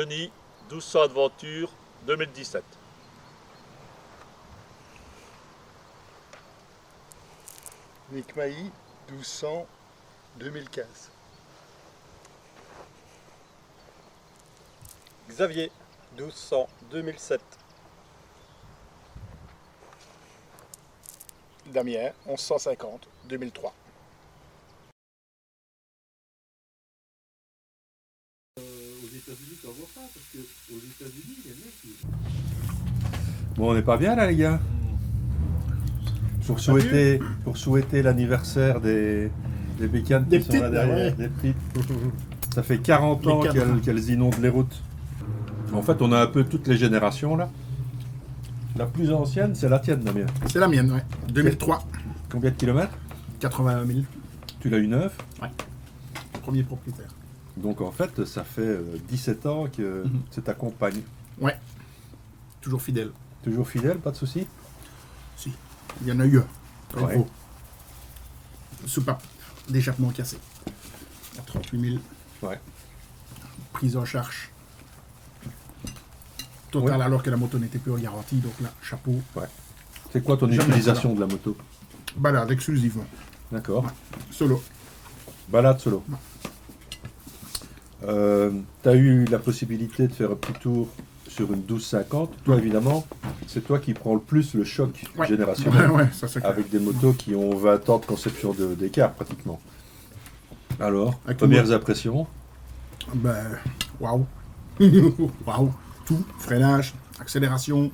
Johnny, 1200 Adventure, 2017. Nick Mailly, 1200, 2015. Xavier, 1200, 2007. Damien, 1150, 2003. Aux États-Unis, t'en vois pas, parce que aux États-Unis, les mecs, Bon, on n'est pas bien là, les gars. Pour souhaiter l'anniversaire des bécanes Des qui sont là petites, derrière, ouais. des petites. Ça fait 40 ans Les quatre. qu'elles inondent les routes. En fait, on a un peu toutes les générations là. La plus ancienne, c'est la tienne, Damien. C'est la mienne, ouais. 2003, Combien de kilomètres? 81 000. Tu l'as eu neuf. Premier propriétaire. Donc en fait, ça fait 17 ans que c'est ta compagne. Ouais. Toujours fidèle. Toujours fidèle, pas de soucis? Si. Il y en a eu un. Ouais. Gros. Soupape d'échappement cassé. À 38 000. Ouais. Prise en charge. Total, Ouais. alors que la moto n'était plus en garantie. Donc là, chapeau. C'est quoi ton Jamais utilisation de la moto? Balade exclusivement. D'accord. Solo. Balade solo. Tu as eu la possibilité de faire un petit tour sur une 1250. Toi, évidemment, c'est toi qui prends le plus le choc Ouais. générationnel Ouais, ça c'est clair. avec des motos qui ont 20 ans de conception d'écart pratiquement. Alors, Avec premières impressions? Ben, waouh. Waouh. Tout. Freinage, accélération,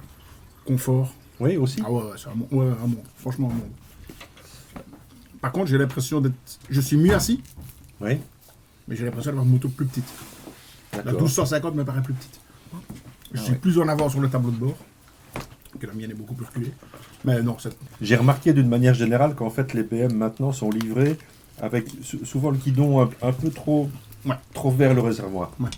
confort. Oui, aussi. Ah ouais, c'est un monde. Ouais, un monde. Franchement, un monde. Par contre, j'ai l'impression d'être. Je suis mieux assis, Oui, mais j'ai l'impression d'avoir une moto plus petite. La d'accord. 1250 me paraît plus petite. Je suis ouais. plus en avant sur le tableau de bord, que la mienne est beaucoup plus reculée. Mais non, c'est. J'ai remarqué d'une manière générale qu'en fait les BM maintenant sont livrés avec souvent le guidon un peu trop, Ouais. trop vers le réservoir. Ouais.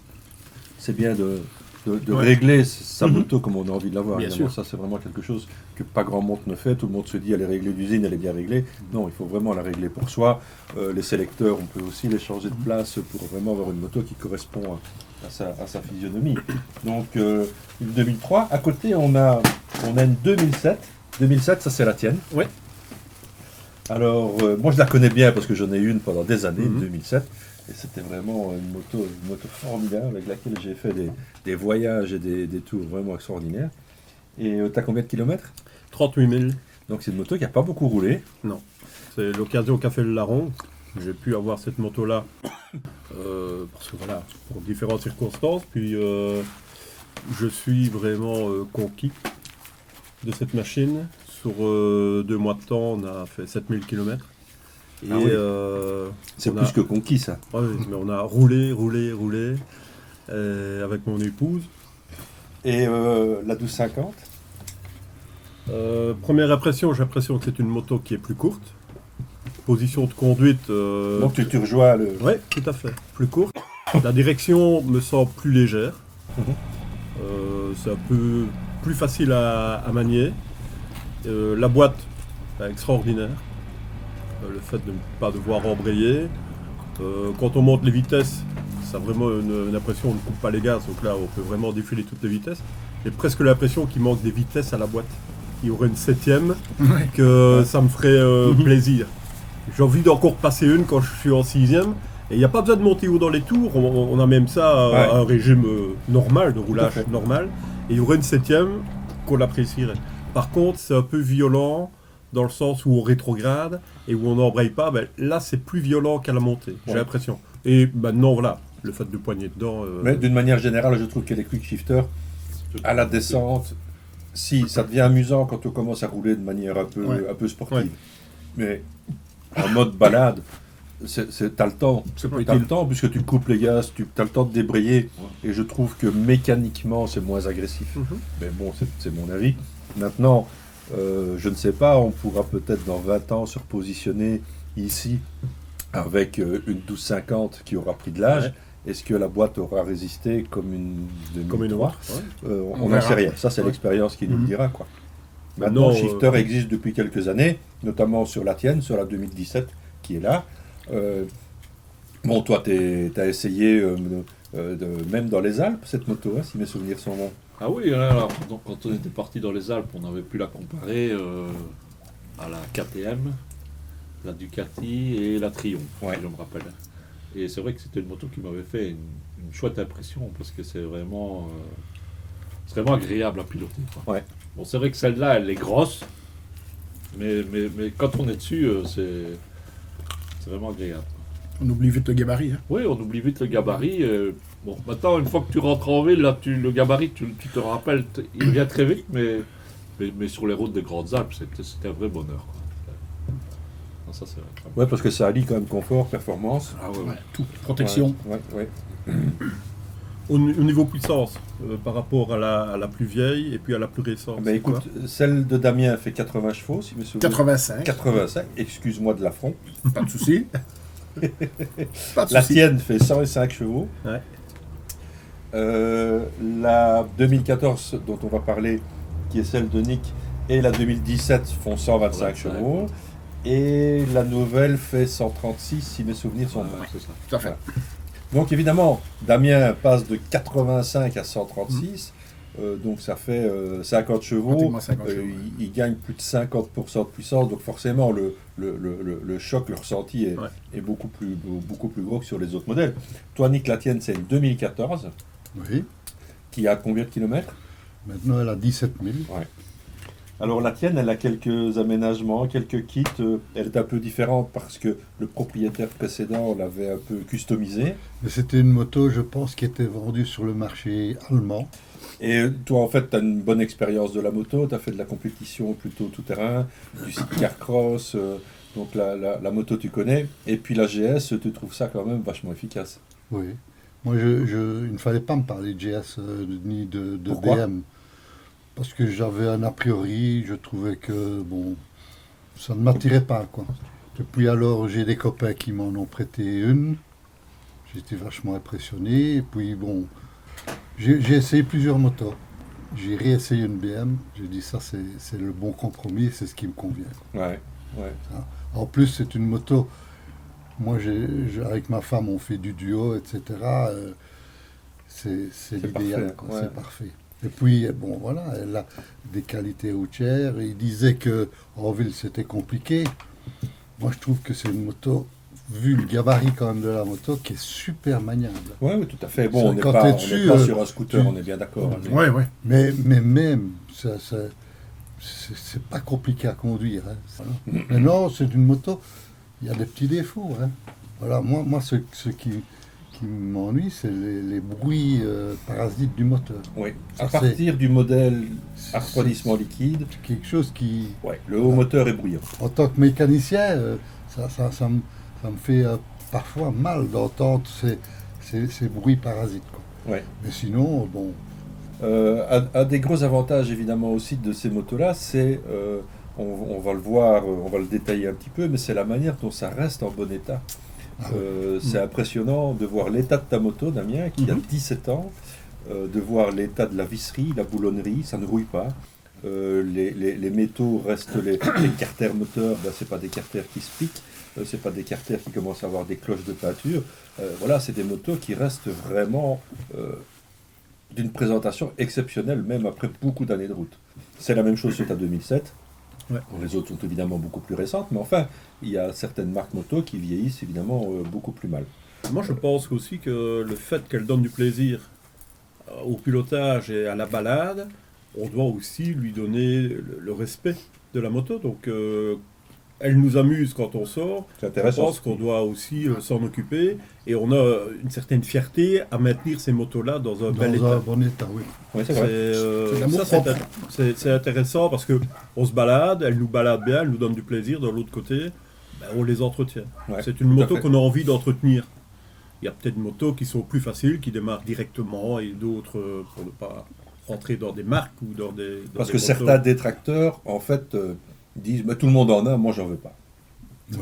C'est bien de Ouais. régler sa Mhm. moto comme on a envie de l'avoir. Bien Évidemment, sûr. ça c'est vraiment quelque chose que pas grand monde ne fait. Tout le monde se dit elle est réglée d'usine, elle est bien réglée. Non, il faut vraiment la régler pour soi. Les sélecteurs, on peut aussi les changer de place pour vraiment avoir une moto qui correspond à sa physionomie. Donc une 2003. À côté, on a une 2007. 2007, ça c'est la tienne. Ouais. Alors, moi je la connais bien parce que j'en ai eu une pendant des années, Mhm. 2007. Et c'était vraiment une moto formidable avec laquelle j'ai fait des voyages et des tours vraiment extraordinaires. Et tu as combien de kilomètres? 38 000. Donc c'est une moto qui n'a pas beaucoup roulé. C'est l'occasion qu'a fait le larron. J'ai pu avoir cette moto-là parce que voilà, pour différentes circonstances. Puis je suis vraiment conquis de cette machine. Sur 2 mois de temps, on a fait 7000 km. Et Ah oui. C'est on plus a- que conquis ça. ouais, mais on a roulé avec mon épouse. Et la 1250? Première impression, j'ai l'impression que c'est une moto qui est plus courte. Position de conduite. Donc tu rejoins le... Ouais, tout à fait. Plus courte. La direction me semble plus légère. Mhm. C'est un peu plus facile à manier. La boîte, extraordinaire. Le fait de ne pas devoir embrayer. Quand on monte les vitesses, ça a vraiment une impression, on ne coupe pas les gaz. Donc là, on peut vraiment défiler toutes les vitesses. J'ai presque l'impression qu'il manque des vitesses à la boîte. Il y aurait une 7ème, Ouais. que ça me ferait plaisir. J'ai envie d'encore passer une quand je suis en 6ème. Et il n'y a pas besoin de monter haut dans les tours. On a même ça à Ouais. un régime normal, de à roulage fait. normal. Et il y aurait une 7ème qu'on apprécierait. Par contre, c'est un peu violent dans le sens où on rétrograde et où on n'embraye pas. Ben, là, c'est plus violent qu'à la montée, j'ai Ouais. l'impression. Et maintenant, voilà, le fait de poigner dedans. Mais d'une manière générale, je trouve que les quick shifters, à la descente, si ça devient amusant quand on commence à rouler de manière Ouais. un peu sportive. Ouais. Mais en mode balade, t'as le temps. C'est pas T'as le utile. temps puisque tu coupes les gaz, t'as le temps de débrayer. Et je trouve que mécaniquement, c'est moins agressif. Mhm. Mais bon, c'est mon avis. Maintenant, je ne sais pas, on pourra peut-être dans 20 ans se repositionner ici avec une 1250 qui aura pris de l'âge. Ouais. Est-ce que la boîte aura résisté comme une 2003? Comme une autre. Ouais. On On n'en verra. sait rien. Ça, c'est Ouais. l'expérience qui nous le Mhm. dira, quoi. Maintenant, Maintenant, Shifter existe depuis quelques années, notamment sur la tienne, sur la 2017, qui est là. Bon, toi, tu as essayé même dans les Alpes, cette moto, hein, si mes souvenirs sont bons. Ah oui, alors, donc, quand on était parti dans les Alpes, on avait pu la comparer à la KTM, la Ducati et la Triumph, Ouais. si je me rappelle. Et c'est vrai que c'était une moto qui m'avait fait une chouette impression parce que c'est vraiment agréable à piloter, quoi. Ouais. Bon, c'est vrai que celle-là, elle est grosse, mais quand on est dessus, c'est vraiment agréable. On oublie vite le gabarit. Hein. Oui, on oublie vite le gabarit. Bon, maintenant, une fois que tu rentres en ville, là, le gabarit, tu te rappelles, il vient très vite, mais sur les routes des Grandes Alpes, c'était un vrai bonheur, quoi. Non, ça, c'est vrai. Ouais, parce que ça allie quand même confort, performance. Ah ouais, Ouais, ouais. tout. Protection. Ouais. Au niveau puissance, par rapport à la plus vieille et puis à la plus récente. Ben c'est écoute, quoi celle de Damien fait 80 chevaux, si mes souvenirs. 85. 85, excuse-moi de l'affront. Pas de souci. Pas de La souci. tienne fait 105 chevaux. Ouais. La 2014 dont on va parler, qui est celle de Nick, et la 2017 font 125 chevaux. Et la nouvelle fait 136, si mes souvenirs sont bons. Ouais, c'est ça. Tout à fait. Donc évidemment, Damien passe de 85 à 136, donc ça fait 50 chevaux. Pratiquement 50 chevaux. Il gagne plus de 50% de puissance, donc forcément le choc, le ressenti est beaucoup plus gros que sur les autres modèles. Toi, Nick, la tienne, c'est une 2014, Oui, qui a combien de kilomètres? maintenant elle a 17 000. Alors la tienne, elle a quelques aménagements, quelques kits. Elle est un peu différente parce que le propriétaire précédent l'avait un peu customisée. Mais c'était une moto, je pense, qui était vendue sur le marché allemand. Et toi, en fait, tu as une bonne expérience de la moto. Tu as fait de la compétition plutôt tout-terrain, du car cross. Donc la moto, tu connais. Et puis la GS, tu trouves ça quand même vachement efficace. Oui. Moi, il ne fallait pas me parler de GS ni de Pourquoi BM. Parce que j'avais un a priori, je trouvais que, bon, ça ne m'attirait pas, quoi. Et puis alors, j'ai des copains qui m'en ont prêté une. J'étais vachement impressionné. Et puis, bon, j'ai essayé plusieurs motos. J'ai réessayé une BM. J'ai dit, ça, c'est le bon compromis, c'est ce qui me convient. Ouais. En plus, c'est une moto. Moi, avec ma femme, on fait du duo, etc. C'est l'idéal, parfait, quoi. ouais. C'est parfait. Et puis, bon, voilà, elle a des qualités routières. Il disait que en ville, c'était compliqué. Moi, je trouve que c'est une moto, vu le gabarit quand même de la moto, qui est super maniable. Oui, tout à fait. Bon, Ça, on n'est quand pas, t'es on n'est dessus, pas sur un scooter, tu- on est bien d'accord. hein, mais- Ouais, ouais. Mais même, c'est pas compliqué à conduire. Hein. Voilà. Mais non, c'est une moto, il y a des petits défauts. Hein. Voilà, moi ce qui m'ennuie, c'est les bruits parasites du moteur. Oui. Ça, À partir du modèle C'est- refroidissement liquide, C'est quelque chose qui, ouais, le haut moteur est bruyant. en tant que mécanicien, ça me fait parfois mal d'entendre ces bruits parasites. Quoi. Ouais. Mais sinon, bon, Un des gros avantages évidemment aussi de ces motos-là, c'est, on va le voir, on va le détailler un petit peu, mais c'est la manière dont ça reste en bon état. Ah C'est impressionnant de voir l'état de ta moto, Damien, qui a Mhm. 17 ans, de voir l'état de la visserie, la boulonnerie, ça ne rouille pas. Les métaux restent les carters moteurs, ben, c'est pas des carters qui se piquent, c'est pas des carters qui commencent à avoir des cloches de peinture. Voilà, c'est des motos qui restent vraiment d'une présentation exceptionnelle, même après beaucoup d'années de route. C'est la même chose sur ta 2007. Ouais. Bon, les autres sont évidemment beaucoup plus récentes, mais enfin, il y a certaines marques moto qui vieillissent évidemment beaucoup plus mal. Moi, je pense aussi que le fait qu'elle donne du plaisir au pilotage et à la balade, on doit aussi lui donner le respect de la moto. Donc, elle nous amuse quand on sort. C'est Je intéressant. pense qu'on doit aussi s'en occuper. Et on a une certaine fierté à maintenir ces motos-là dans un bel dans un état. bon état, oui. Ouais, c'est C'est vrai. C'est l'amour ça, propre. c'est intéressant parce que on se balade, elle nous balade bien, elle nous donne du plaisir. De l'autre côté, ben, on les entretient. Ouais, C'est une tout à moto fait. qu'on a envie d'entretenir. Il y a peut-être des motos qui sont plus faciles, qui démarrent directement, et d'autres, pour ne pas rentrer dans des marques ou dans des... dans Parce des que motos. certains détracteurs, en fait, disent mais tout le monde en a, moi j'en veux pas.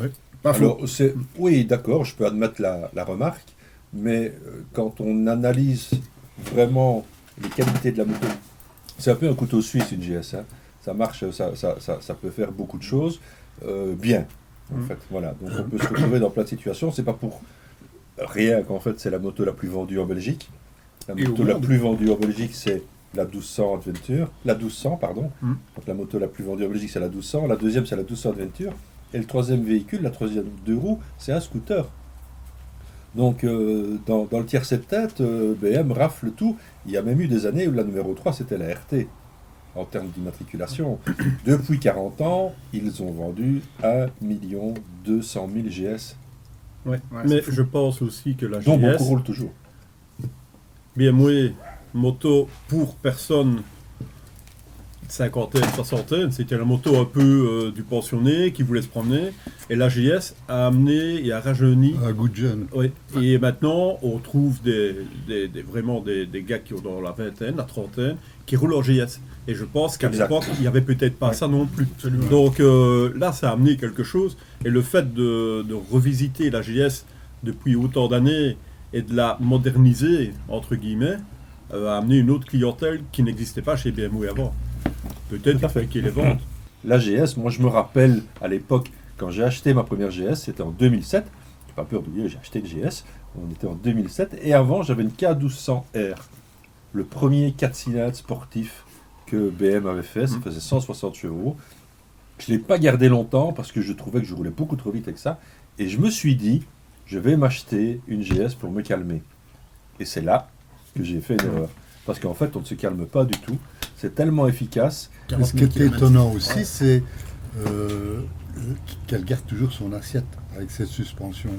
Ouais. Pas faux. Alors, oui, d'accord, je peux admettre la remarque, mais quand on analyse vraiment les qualités de la moto, c'est un peu un couteau suisse une GS. Hein. Ça marche, ça peut faire beaucoup de choses bien, en fait. Voilà. Donc on peut se retrouver dans plein de situations. C'est pas pour rien qu'en fait, c'est la moto la plus vendue en Belgique. La Et au moto la monde. plus vendue en Belgique, c'est la 1200 Adventure. La 1200, pardon. Mhm. Donc la moto la plus vendue en Belgique, c'est la 1200. La deuxième, c'est la 1200 Adventure. Et le troisième véhicule, la troisième deux roues, c'est un scooter. Donc, dans le tiers septet, BM rafle tout. Il y a même eu des années où la numéro 3, c'était la RT, en termes d'immatriculation. Depuis 40 ans, ils ont vendu 1 200 000 GS, Ouais, Mais c'est fou. je pense aussi que la dont GS, beaucoup roulent toujours. BMW, moto pour personne cinquantaine, soixantaine, c'était la moto un peu du pensionné qui voulait se promener. Et la GS a amené et a rajeuni. Un goût de jeune. Oui. Et maintenant, on trouve vraiment des gars qui ont dans la vingtaine, la trentaine, qui roulent en GS. Et je pense qu'à Exact. l'époque, il n'y avait peut-être pas Ouais. ça non plus. Absolument. Donc là, ça a amené quelque chose. Et le fait de revisiter la GS depuis autant d'années et de la moderniser, entre guillemets, a amené une autre clientèle qui n'existait pas chez BMW avant. Peut-être Tout à fait. expliquer les ventes. La GS, moi je me rappelle à l'époque, quand j'ai acheté ma première GS, c'était en 2007. J'ai pas peur de dire, j'ai acheté une GS. On était en 2007. Et avant, j'avais une K1200R. Le premier 4 cylindres sportif que BM avait fait. Ça faisait 160 chevaux. Je ne l'ai pas gardé longtemps parce que je trouvais que je roulais beaucoup trop vite avec ça. Et je me suis dit, je vais m'acheter une GS pour me calmer. Et c'est là que j'ai fait une erreur. Parce qu'en fait, on ne se calme pas du tout. C'est tellement efficace. Mais ce qui est étonnant aussi, c'est qu'elle garde toujours son assiette avec cette suspension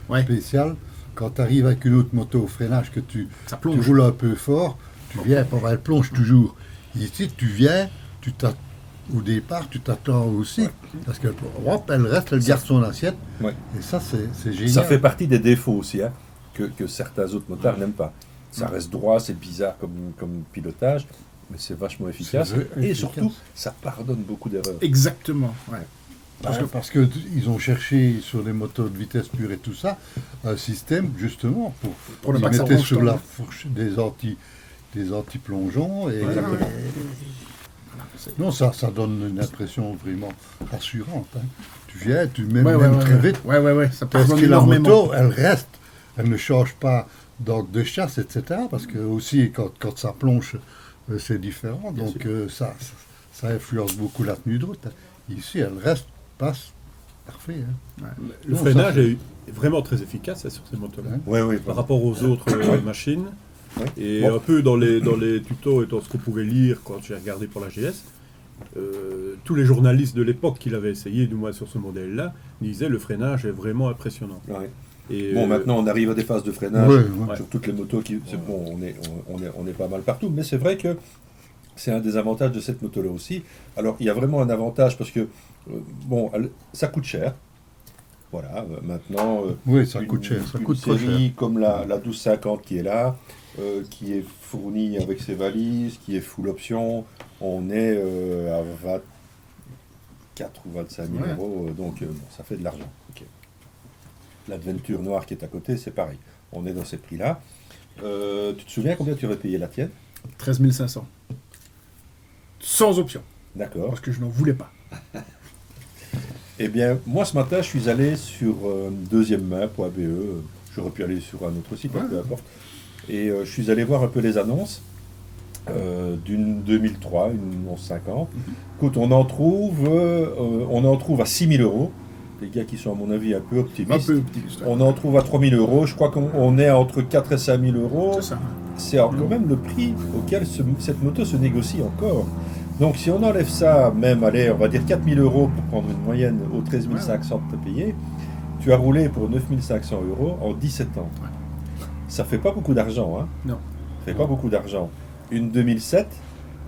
Ouais. spéciale. Quand tu arrives avec une autre moto au freinage, que tu Ça tu plonge. roules un peu fort, tu viens, elle plonge toujours. Ici, tu viens, au départ, tu t'attends aussi, parce qu'elle elle reste, elle garde son assiette, Ouais. et ça, c'est génial. Ça fait partie des défauts aussi, hein, que certains autres motards n'aiment pas. Ça reste droit, c'est bizarre comme pilotage, mais c'est vachement efficace. C'est vrai, Et efficace. surtout, ça pardonne beaucoup d'erreurs. Exactement. Ouais. Parce que ils ont cherché sur les motos de vitesse pure et tout ça, un système justement pour ne ils pas que ça mettaient ronge sur tant. la fourche des anti-plongeons et non, ça donne une impression vraiment rassurante. Hein. Tu viens, tu mets même très vite. Ouais, ça Parce pardonne que la énormément. moto, elle reste, elle ne change pas d'angle de chasse, etc. Parce que aussi, quand ça plonge, c'est différent. Bien Donc ça influence beaucoup la tenue de route. Ici, elle reste, passe, parfait. Hein. Le Non, freinage ça, est vraiment très efficace sur ces motos-là. Ouais. Oui, oui. Par rapport aux autres machines. Ouais. Et Bon. un peu dans les tutos et dans ce qu'on pouvait lire quand j'ai regardé pour la GS, tous les journalistes de l'époque qui l'avaient essayé, du moins sur ce modèle-là, disaient le freinage est vraiment impressionnant. Ouais. Et, Bon, maintenant, on arrive à des phases de freinage Ouais, ouais. sur toutes les motos. C'est bon, on est pas mal partout, mais c'est vrai que c'est un des avantages de cette moto-là aussi. Alors, il y a vraiment un avantage parce que, ça coûte cher. Voilà, maintenant... Oui, ça coûte cher. Ça une coûte pas cher. série comme la 1250 qui est là, qui est fournie avec ses valises, qui est full option, on est à 24 ou 25 000 Ouais. euros, donc bon, ça fait de l'argent. Ok. L'Adventure noire qui est à côté, c'est pareil. On est dans ces prix-là. Tu te souviens combien tu aurais payé la tienne? 13 500. Sans option, D'accord. parce que je n'en voulais pas. Eh bien, moi ce matin, je suis allé sur deuxième-main.be. J'aurais pu aller sur un autre site, peu importe. Et je suis allé voir un peu les annonces d'une 2003, une 1150. Écoute, on en trouve à 6 000 euros. Les gars qui sont, à mon avis, un peu Un optimistes. peu optimiste. On en trouve à 3 000 euros. Je crois qu'on est entre 4 et 5 000 euros. C'est ça. C'est quand même le prix auquel cette moto se négocie encore. Donc si on enlève ça, même, allez, on va dire 4 000 euros pour prendre une moyenne aux 13 500 que tu as payé, tu as roulé pour 9 500 euros en 17 ans. Ouais. Ça fait pas beaucoup d'argent, hein? Non. Ça fait pas beaucoup d'argent. Une 2007,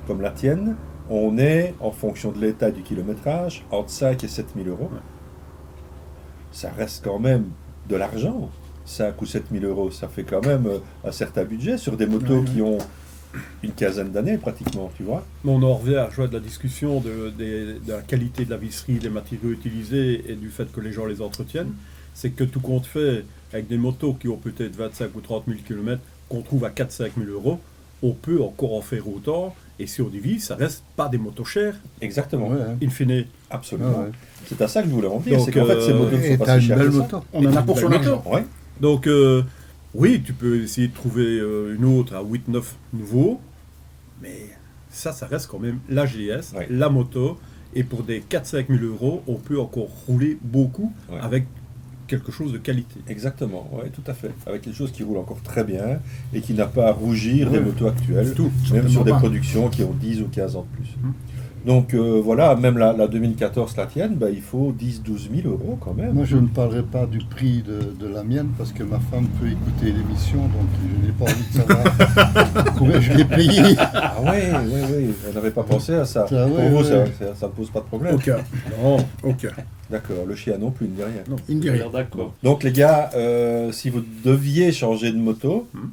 comme la tienne, on est, en fonction de l'état du kilométrage, entre 5 et 7 000 euros. Ouais. Ça reste quand même de l'argent. 5 ou 7 000 euros, ça fait quand même un certain budget sur des motos Ouais. qui ont une quinzaine d'années pratiquement, tu vois. Mais on en revient à jouer de la discussion de la qualité de la visserie, des matériaux utilisés et du fait que les gens les entretiennent. C'est que tout compte fait, avec des motos qui ont peut-être 25 ou 30 000 km, qu'on trouve à 4-5 000 euros, on peut encore en faire autant. Et si on divise, ça reste pas des motos chères, Exactement. Ouais, hein. in fine. Absolument. Ouais, ouais. C'est à ça que je voulais en venir. Donc, C'est qu'en fait, ces motos ne Et sont pas t'as si une chères belle que ça. moto. On en a pour son Belle argent. Ouais. Donc, oui, tu peux essayer de trouver une autre à 8-9 nouveaux, mais ça reste quand même la GS, Ouais. la moto, et pour des 4-5 000 euros, on peut encore rouler beaucoup Ouais. avec quelque chose de qualité. Exactement, ouais, tout à fait. Avec quelque chose qui roule encore très bien et qui n'a pas à rougir des Ouais. motos actuelles, Du tout, même certainement sur des pas. productions qui ont 10 ou 15 ans de plus. Donc voilà, même la 2014, la tienne, il faut 10-12 000 euros quand même. Moi, je ne parlerai pas du prix de la mienne parce que ma femme peut écouter l'émission, donc je n'ai pas envie de savoir combien je l'ai payé. Ah ouais, on n'avait pas pensé à ça. Ça, Pour ouais, vous, ouais. ça ne pose pas de problème. Aucun. Non, Aucun. D'accord, le chien non plus, il ne dit rien. Non, il ne dit rien. D'accord. Donc les gars, si vous deviez changer de moto, Hmm.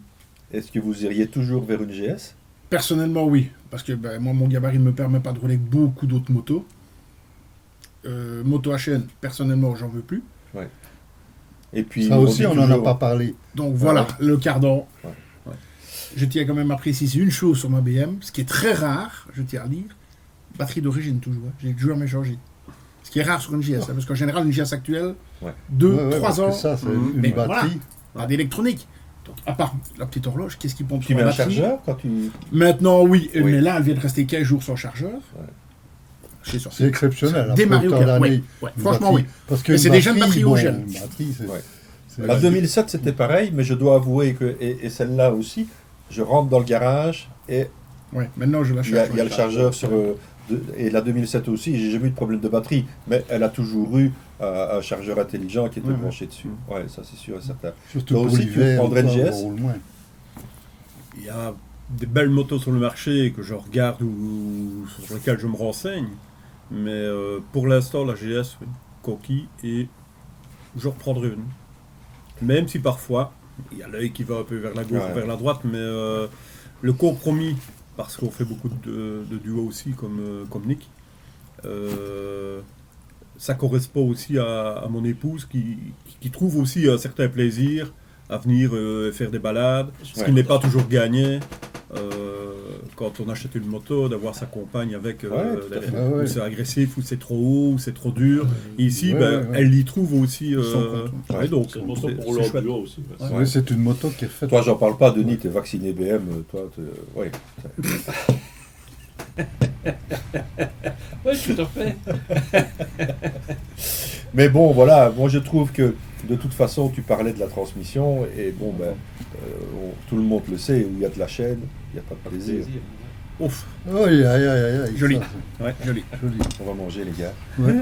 est-ce que vous iriez toujours vers une GS? Personnellement, oui. Parce que moi, mon gabarit ne me permet pas de rouler avec beaucoup d'autres motos. Moto à chaîne, personnellement, j'en veux plus. Et puis, Ça aussi, dit on n'en a toujours- pas parlé. Donc voilà, le cardan. Ouais. Ouais. Je tiens quand même à préciser une chose sur ma BM, ce qui est très rare, je tiens à dire, batterie d'origine toujours. Hein. J'ai jamais changé. Ce qui est rare sur une GS, hein, parce qu'en général, une GS actuelle, Ouais. 2, Ouais, ouais, 3 parce que ans, ça, c'est Mhm. une Mais batterie. pas d'électronique. Donc, à part la petite horloge, qu'est-ce qui pompe Tu sur mets la un batterie? chargeur quand tu... Maintenant, oui, Oui. mais là, elle vient de rester 15 jours sans chargeur. Je suis sorti. C'est exceptionnel. après Démarrer au autant clair. d'années. Ouais, ouais. Une Franchement, batterie. oui. Parce que Mais une c'est déjà une batterie, batterie bon, halogène. une batterie, c'est- Ouais. c'est- La 2007, c'était pareil, mais je dois avouer que, et celle-là aussi, je rentre dans le garage et Ouais, maintenant, je la il y a, charge. il y a le chargeur sur... et la 2007 aussi, j'ai jamais eu de problème de batterie, mais elle a toujours eu un chargeur intelligent qui était Ouais, branché dessus. Ouais, ça c'est sûr et certain. Surtout Toi pour aussi, tu l'hiver, prendrais une on GS? roule moins. il y a des belles motos sur le marché que je regarde ou sur lesquelles je me renseigne, mais pour l'instant, la GS, oui, coquille, et je reprendrai une. Même si parfois, il y a l'œil qui va un peu vers la gauche Ouais. ou vers la droite, mais le compromis, parce qu'on fait beaucoup de duos aussi, comme Nick, ça correspond aussi à mon épouse qui trouve aussi un certain plaisir à venir faire des balades, ce Ouais. qui n'est pas toujours gagné. Quand on achète une moto, d'avoir sa compagne avec, tout à fait. Ah ouais. où c'est agressif, ou c'est trop haut, ou c'est trop dur. Et ici, Ouais, ben, ouais, ouais. elle y trouve aussi. Son compte, ouais, ouais. donc, C'est une moto pour c'est rouler en chouette. duo aussi. ouais. Ouais. Oui, c'est une moto qui est faite. Toi, j'en parle pas, Denis, t'es vacciné BM, toi, ouais. Oui, tout à fait. Mais bon, voilà, moi je trouve que de toute façon, tu parlais de la transmission, et bon, tout le monde le sait, où il y a de la chaîne, il n'y a pas de plaisir. Ouf. Aïe, aïe, aïe, aïe. Joli. Ça, Ouais, Joli. c'est joli. On va manger, les gars. Ouais.